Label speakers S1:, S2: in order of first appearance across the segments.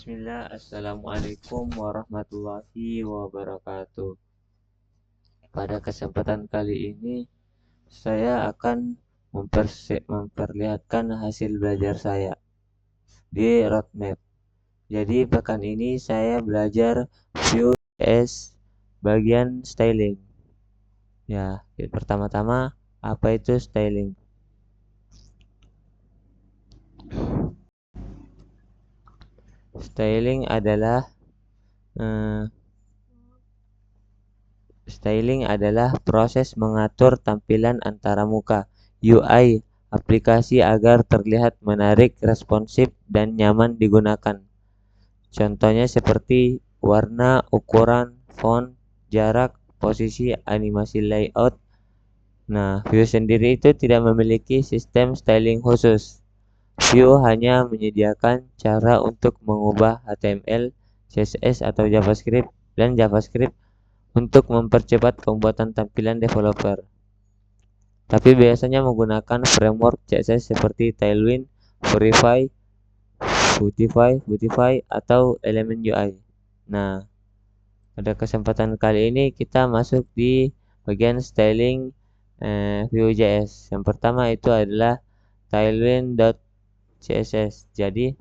S1: Bismillah, Assalamualaikum warahmatullahi wabarakatuh. Pada kesempatan kali ini, saya akan memperlihatkan hasil belajar saya di roadmap. Jadi pekan ini saya belajar Vue.js bagian styling. Ya, pertama-tama apa itu styling? Styling adalah proses mengatur tampilan antara muka UI aplikasi agar terlihat menarik, responsif, dan nyaman digunakan. Contohnya seperti warna, ukuran, font, jarak, posisi, animasi layout. Nah, Vue sendiri itu tidak memiliki sistem styling khusus. Vue hanya menyediakan cara untuk mengubah HTML, CSS atau JavaScript dan JavaScript untuk mempercepat pembuatan tampilan developer. Tapi biasanya menggunakan framework CSS seperti Tailwind, Vuetify, atau Element UI. Nah, pada kesempatan kali ini kita masuk di bagian styling Vue.js. Yang pertama itu adalah Tailwind.css. Jadi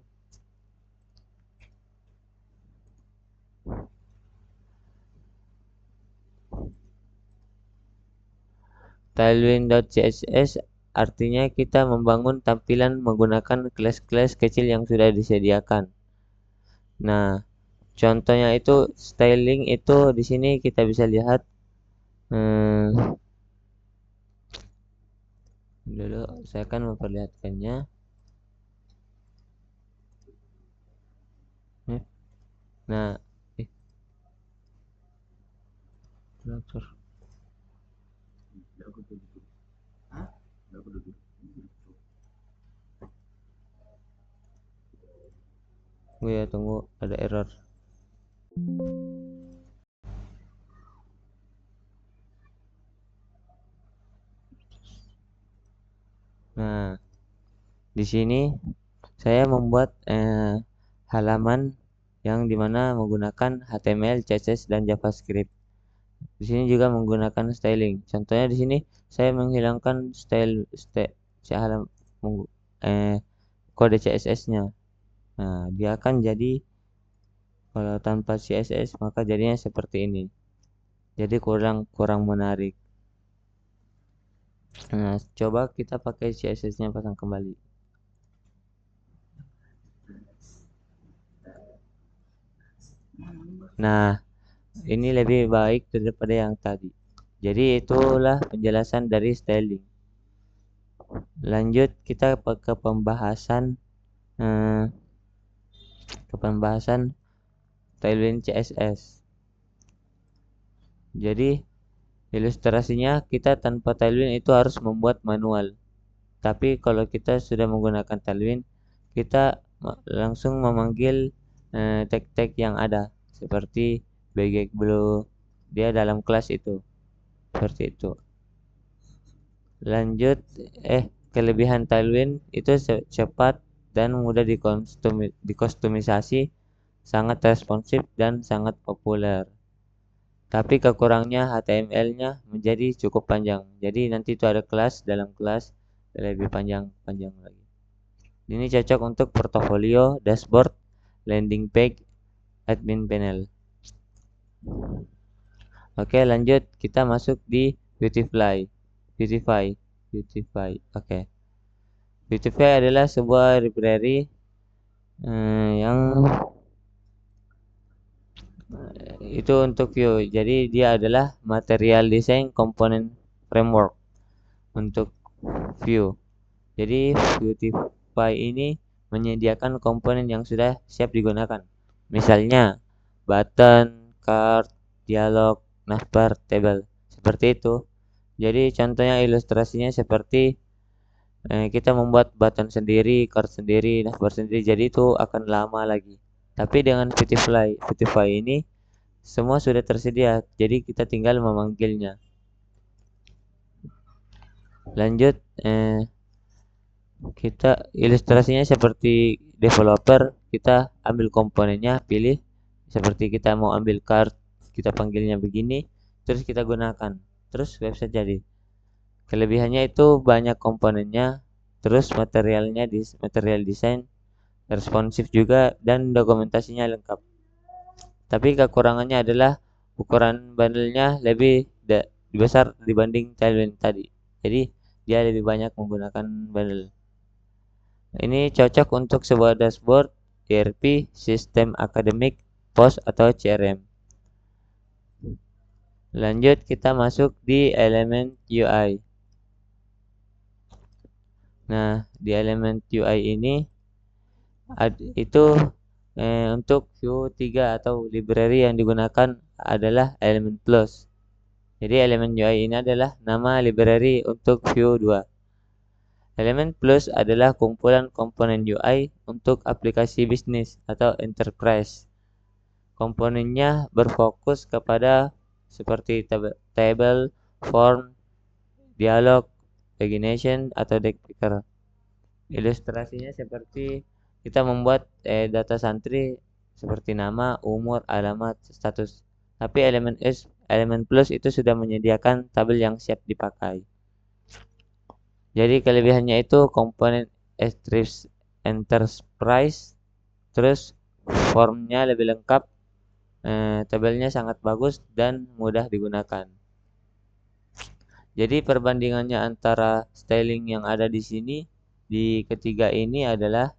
S1: Tailwind.css artinya kita membangun tampilan menggunakan kelas-kelas kecil yang sudah disediakan. Nah, contohnya itu styling itu di sini kita bisa lihat dulu saya akan memperlihatkannya. Nah, ya tunggu, ada error. Nah, di sini saya membuat halaman yang dimana menggunakan HTML, CSS, dan JavaScript. Di sini juga menggunakan styling. Contohnya di sini saya menghilangkan kode CSS-nya. Nah, dia akan jadi kalau tanpa CSS maka jadinya seperti ini. Jadi kurang menarik. Nah, coba kita pakai CSS-nya pasang kembali. Nah, ini lebih baik daripada yang tadi. Jadi itulah penjelasan dari styling. Lanjut kita ke pembahasan Tailwind CSS. Jadi ilustrasinya kita tanpa Tailwind itu harus membuat manual. Tapi kalau kita sudah menggunakan Tailwind, kita langsung memanggil tag-tag yang ada seperti BG Blue, dia dalam kelas itu. Seperti itu. Lanjut, kelebihan Tailwind itu cepat dan mudah dikostumisasi, sangat responsif dan sangat populer. Tapi kekurangannya HTML-nya menjadi cukup panjang. Jadi nanti itu ada kelas dalam kelas lebih panjang lagi. Ini cocok untuk portofolio, dashboard, landing page, admin panel. Oke, lanjut kita masuk di Vuetify. Oke. Vuetify adalah sebuah library yang itu untuk Vue. Jadi dia adalah material design component framework untuk Vue. Jadi Vuetify ini menyediakan komponen yang sudah siap digunakan. Misalnya button, card, dialog, navbar, table. Seperti itu. Jadi contohnya ilustrasinya seperti kita membuat button sendiri, card sendiri, navbar sendiri. Jadi itu akan lama lagi. Tapi dengan Vuetify ini semua sudah tersedia. Jadi kita tinggal memanggilnya. Lanjut, kita ilustrasinya seperti developer, kita ambil komponennya, pilih seperti kita mau ambil card, kita panggilnya begini, terus kita gunakan, terus website jadi. Kelebihannya itu banyak komponennya, terus material desain responsif juga, dan dokumentasinya lengkap. Tapi kekurangannya adalah ukuran bundle-nya lebih besar dibanding Tailwind tadi. Jadi dia lebih banyak menggunakan bundle. Ini cocok untuk sebuah dashboard, ERP, sistem akademik, POS atau CRM. Lanjut kita masuk di elemen UI. Nah, di elemen UI ini itu untuk Vue 3 atau library yang digunakan adalah Element Plus. Jadi elemen UI ini adalah nama library untuk Vue 2. Element Plus adalah kumpulan komponen UI untuk aplikasi bisnis atau enterprise. Komponennya berfokus kepada seperti table, form, dialog, pagination, atau deck picker. Ilustrasinya seperti kita membuat data santri seperti nama, umur, alamat, status. Tapi elemen plus itu sudah menyediakan tabel yang siap dipakai. Jadi kelebihannya itu komponen enterprise, terus formnya lebih lengkap, tabelnya sangat bagus dan mudah digunakan. Jadi perbandingannya antara styling yang ada di sini di ketiga ini adalah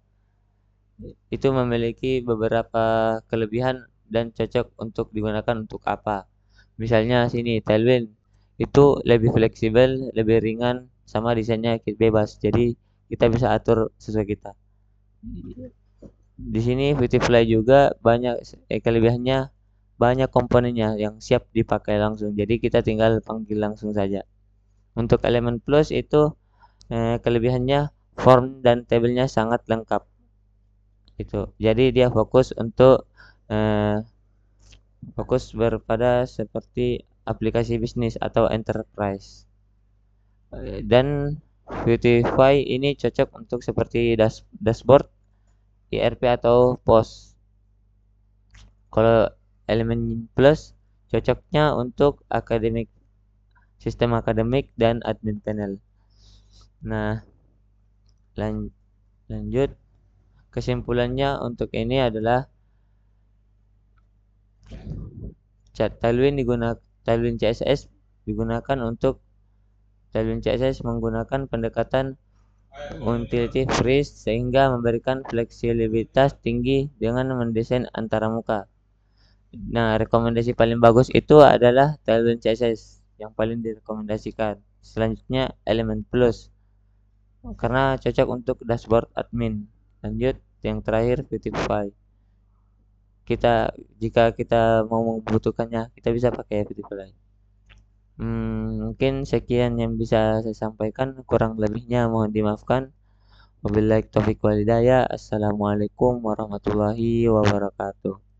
S1: itu memiliki beberapa kelebihan dan cocok untuk digunakan untuk apa. Misalnya sini Tailwind itu lebih fleksibel, lebih ringan, sama desainnya bebas. Jadi kita bisa atur sesuai kita. Di sini Beautifly juga banyak kelebihannya, banyak komponennya yang siap dipakai langsung. Jadi kita tinggal panggil langsung saja. Untuk elemen plus itu kelebihannya form dan tabelnya sangat lengkap. Itu. Jadi dia fokus untuk fokus pada seperti aplikasi bisnis atau enterprise. Dan Beautify ini cocok untuk seperti dashboard, ERP atau POS. Kalau elemen plus cocoknya untuk sistem akademik dan admin panel. Nah, lanjut kesimpulannya untuk ini adalah Tailwind CSS digunakan untuk Tailwind CSS menggunakan pendekatan utility first sehingga memberikan fleksibilitas tinggi dengan mendesain antara muka. Nah, rekomendasi paling bagus itu adalah Tailwind CSS yang paling direkomendasikan. Selanjutnya Element Plus karena cocok untuk dashboard admin. Lanjut yang terakhir Beautify. Jika kita mau membutuhkannya, kita bisa pakai Beautify. Mungkin sekian yang bisa saya sampaikan, kurang lebihnya mohon dimaafkan. Wabillahi taufiq wal hidayah. Assalamualaikum warahmatullahi wabarakatuh.